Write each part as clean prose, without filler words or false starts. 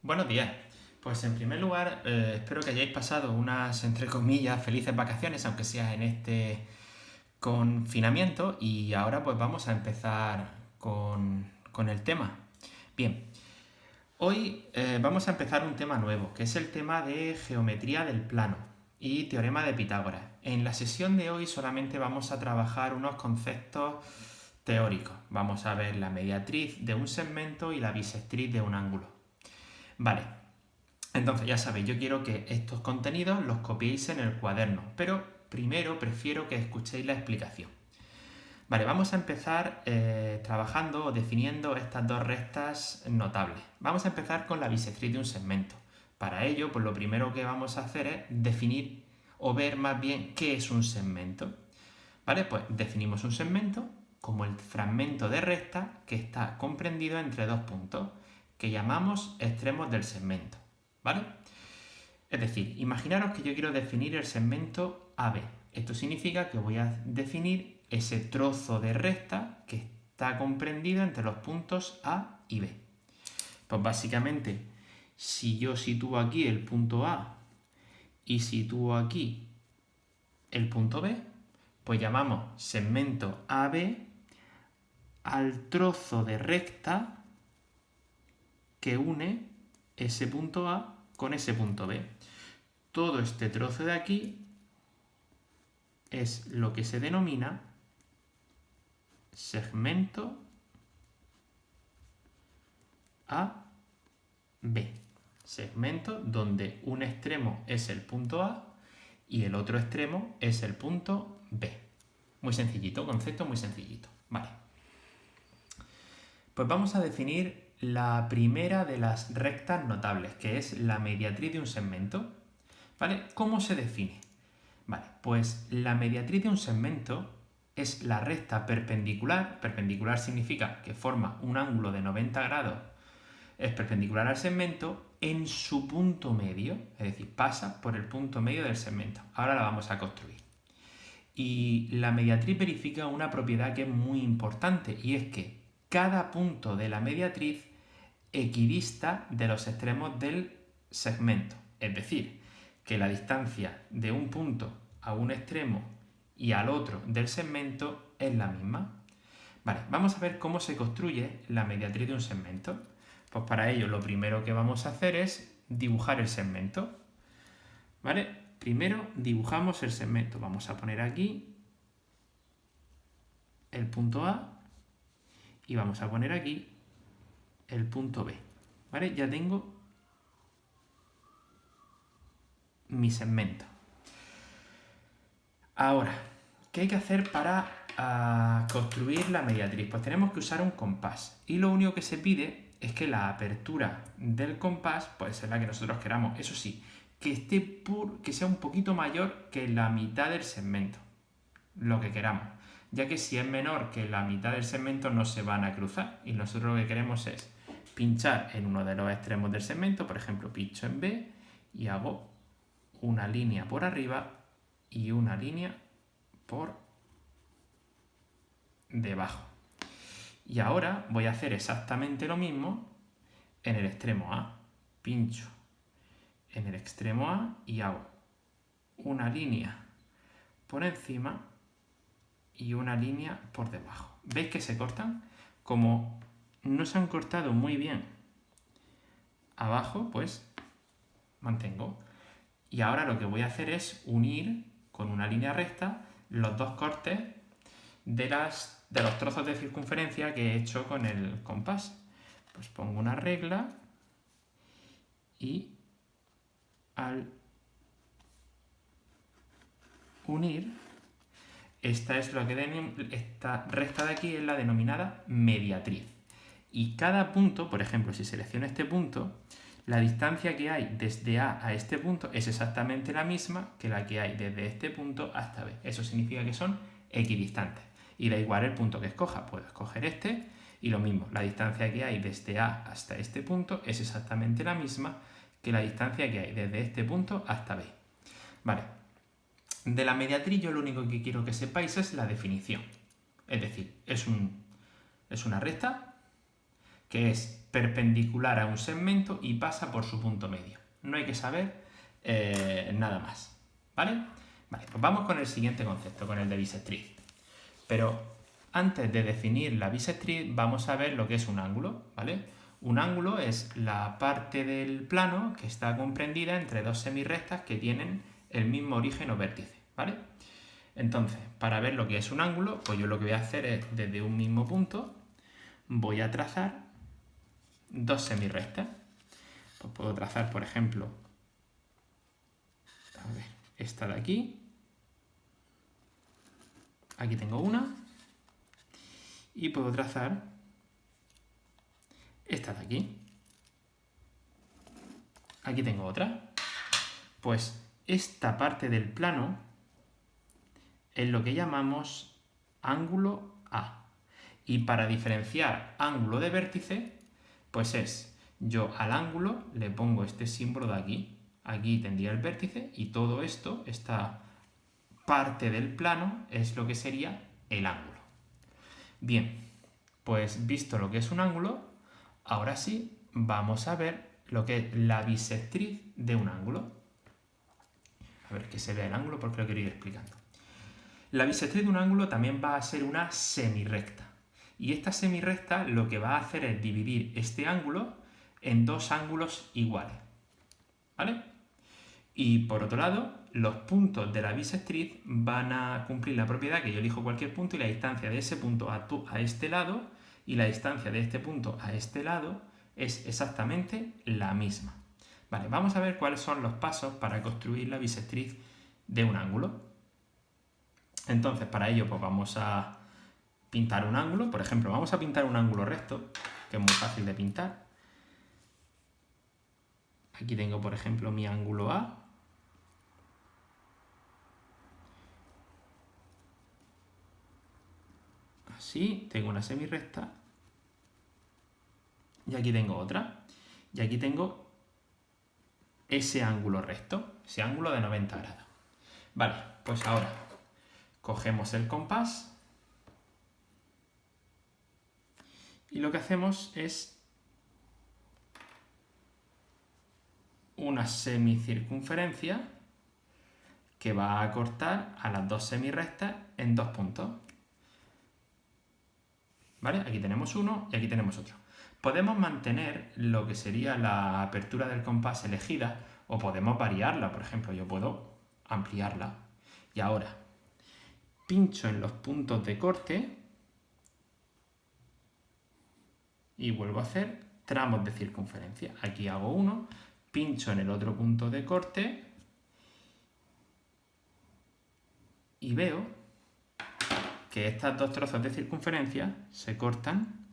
Buenos días. Pues en primer lugar, espero que hayáis pasado unas, entre comillas, felices vacaciones, aunque sea en este confinamiento. Y ahora pues vamos a empezar con el tema. Bien, hoy vamos a empezar un tema nuevo, que es el tema de geometría del plano y teorema de Pitágoras. En la sesión de hoy solamente vamos a trabajar unos conceptos teóricos. Vamos a ver la mediatriz de un segmento y la bisectriz de un ángulo. Vale, entonces ya sabéis, yo quiero que estos contenidos los copiéis en el cuaderno, pero primero prefiero que escuchéis la explicación. Vale, vamos a empezar trabajando o definiendo estas dos rectas notables. Vamos a empezar con la bisectriz de un segmento. Para ello, pues lo primero que vamos a hacer es definir o ver más bien qué es un segmento. Vale, pues definimos un segmento como el fragmento de recta que está comprendido entre dos puntos, que llamamos extremos del segmento. ¿Vale? Es decir, imaginaros que yo quiero definir el segmento AB. Esto significa que voy a definir ese trozo de recta que está comprendido entre los puntos A y B. Pues básicamente, si yo sitúo aquí el punto A y sitúo aquí el punto B, pues llamamos segmento AB al trozo de recta que une ese punto A con ese punto B. Todo este trozo de aquí es lo que se denomina segmento AB. Segmento donde un extremo es el punto A y el otro extremo es el punto B. Muy sencillito, concepto muy sencillito. Vale. Pues vamos a definir la primera de las rectas notables, que es la mediatriz de un segmento. ¿Vale? ¿Cómo se define? Vale, pues la mediatriz de un segmento es la recta perpendicular. Perpendicular significa que forma un ángulo de 90 grados, es perpendicular al segmento en su punto medio, es decir, pasa por el punto medio del segmento. Ahora la vamos a construir. Y la mediatriz verifica una propiedad que es muy importante, y es que cada punto de la mediatriz equidista de los extremos del segmento. Es decir, que la distancia de un punto a un extremo y al otro del segmento es la misma. Vale, vamos a ver cómo se construye la mediatriz de un segmento. Pues para ello lo primero que vamos a hacer es dibujar el segmento. ¿Vale? Primero dibujamos el segmento. Vamos a poner aquí el punto A y vamos a poner aquí el punto B. ¿Vale? Ya tengo mi segmento. Ahora, ¿qué hay que hacer para construir la mediatriz? Pues tenemos que usar un compás. Y lo único que se pide es que la apertura del compás puede ser la que nosotros queramos. Eso sí, que sea un poquito mayor que la mitad del segmento. Lo que queramos. Ya que si es menor que la mitad del segmento no se van a cruzar. Y nosotros lo que queremos es pinchar en uno de los extremos del segmento. Por ejemplo, pincho en B y hago una línea por arriba y una línea por debajo. Y ahora voy a hacer exactamente lo mismo en el extremo A. Pincho en el extremo A y hago una línea por encima y una línea por debajo. ¿Veis que se cortan? Como no se han cortado muy bien abajo, pues mantengo. Y ahora lo que voy a hacer es unir con una línea recta los dos cortes de los trozos de circunferencia que he hecho con el compás. Pues pongo una regla y al unir, esta recta de aquí es la denominada mediatriz. Y cada punto, por ejemplo, si selecciono este punto, la distancia que hay desde A a este punto es exactamente la misma que la que hay desde este punto hasta B. Eso significa que son equidistantes. Y da igual el punto que escoja, puedo escoger este y lo mismo, la distancia que hay desde A hasta este punto es exactamente la misma que la distancia que hay desde este punto hasta B. Vale, de la mediatriz yo lo único que quiero que sepáis es la definición. Es decir, es una recta que es perpendicular a un segmento y pasa por su punto medio. No hay que saber nada más, ¿vale? Vale, pues vamos con el siguiente concepto, con el de bisectriz. Pero antes de definir la bisectriz, vamos a ver lo que es un ángulo, ¿vale? Un ángulo es la parte del plano que está comprendida entre dos semirrectas que tienen el mismo origen o vértice, ¿vale? Entonces, para ver lo que es un ángulo, pues yo lo que voy a hacer es, desde un mismo punto, voy a trazar dos semirrectas. Pues puedo trazar, por ejemplo, a ver, esta de aquí. Aquí tengo una. Y puedo trazar esta de aquí. Aquí tengo otra. Pues esta parte del plano es lo que llamamos ángulo A. Y para diferenciar ángulo de vértice, pues es, yo al ángulo le pongo este símbolo de aquí. Aquí tendría el vértice y todo esto, esta parte del plano, es lo que sería el ángulo. Bien, pues visto lo que es un ángulo, ahora sí vamos a ver lo que es la bisectriz de un ángulo. A ver que se vea el ángulo porque lo quiero ir explicando. La bisectriz de un ángulo también va a ser una semirrecta. Y esta semirrecta lo que va a hacer es dividir este ángulo en dos ángulos iguales, ¿vale? Y por otro lado, los puntos de la bisectriz van a cumplir la propiedad que yo elijo cualquier punto y la distancia de ese punto a este lado y la distancia de este punto a este lado es exactamente la misma. Vale, vamos a ver cuáles son los pasos para construir la bisectriz de un ángulo. Entonces, para ello, pues vamos a pintar un ángulo. Por ejemplo, vamos a pintar un ángulo recto, que es muy fácil de pintar. Aquí tengo, por ejemplo, mi ángulo A. Así, tengo una semirrecta. Y aquí tengo otra. Y aquí tengo ese ángulo recto, ese ángulo de 90 grados. Vale, pues ahora cogemos el compás y lo que hacemos es una semicircunferencia que va a cortar a las dos semirrectas en dos puntos. ¿Vale? Aquí tenemos uno y aquí tenemos otro. Podemos mantener lo que sería la apertura del compás elegida o podemos variarla. Por ejemplo, yo puedo ampliarla. Y ahora pincho en los puntos de corte y vuelvo a hacer tramos de circunferencia. Aquí hago uno, pincho en el otro punto de corte y veo que estas dos trozos de circunferencia se cortan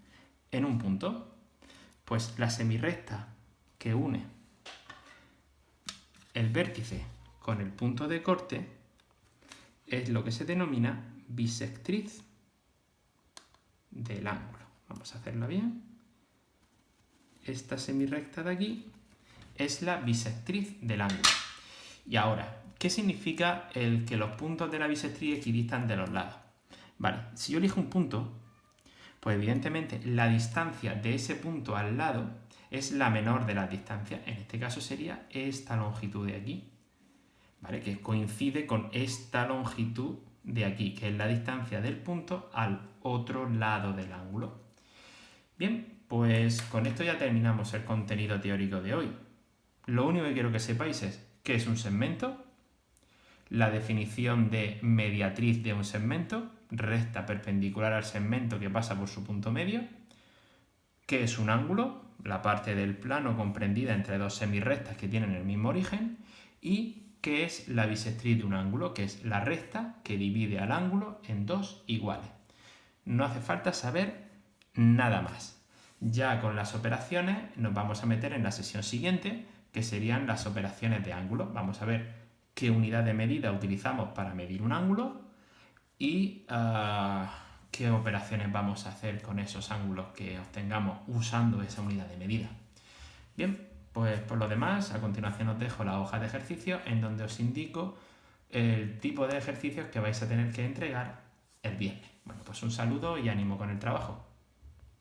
en un punto. Pues la semirrecta que une el vértice con el punto de corte es lo que se denomina bisectriz del ángulo. Vamos a hacerla bien. Esta semirrecta de aquí es la bisectriz del ángulo. Y ahora, ¿qué significa el que los puntos de la bisectriz equidistan de los lados? Vale, si yo elijo un punto, pues evidentemente la distancia de ese punto al lado es la menor de las distancias. En este caso sería esta longitud de aquí, ¿vale? Que coincide con esta longitud de aquí, que es la distancia del punto al otro lado del ángulo. Bien, pues con esto ya terminamos el contenido teórico de hoy. Lo único que quiero que sepáis es qué es un segmento, la definición de mediatriz de un segmento, recta perpendicular al segmento que pasa por su punto medio, qué es un ángulo, la parte del plano comprendida entre dos semirrectas que tienen el mismo origen, y qué es la bisectriz de un ángulo, que es la recta que divide al ángulo en dos iguales. No hace falta saber nada más. Ya con las operaciones nos vamos a meter en la sesión siguiente, que serían las operaciones de ángulo. Vamos a ver qué unidad de medida utilizamos para medir un ángulo y qué operaciones vamos a hacer con esos ángulos que obtengamos usando esa unidad de medida. Bien, pues por lo demás, a continuación os dejo la hoja de ejercicios en donde os indico el tipo de ejercicios que vais a tener que entregar el viernes. Bueno, pues un saludo y ánimo con el trabajo.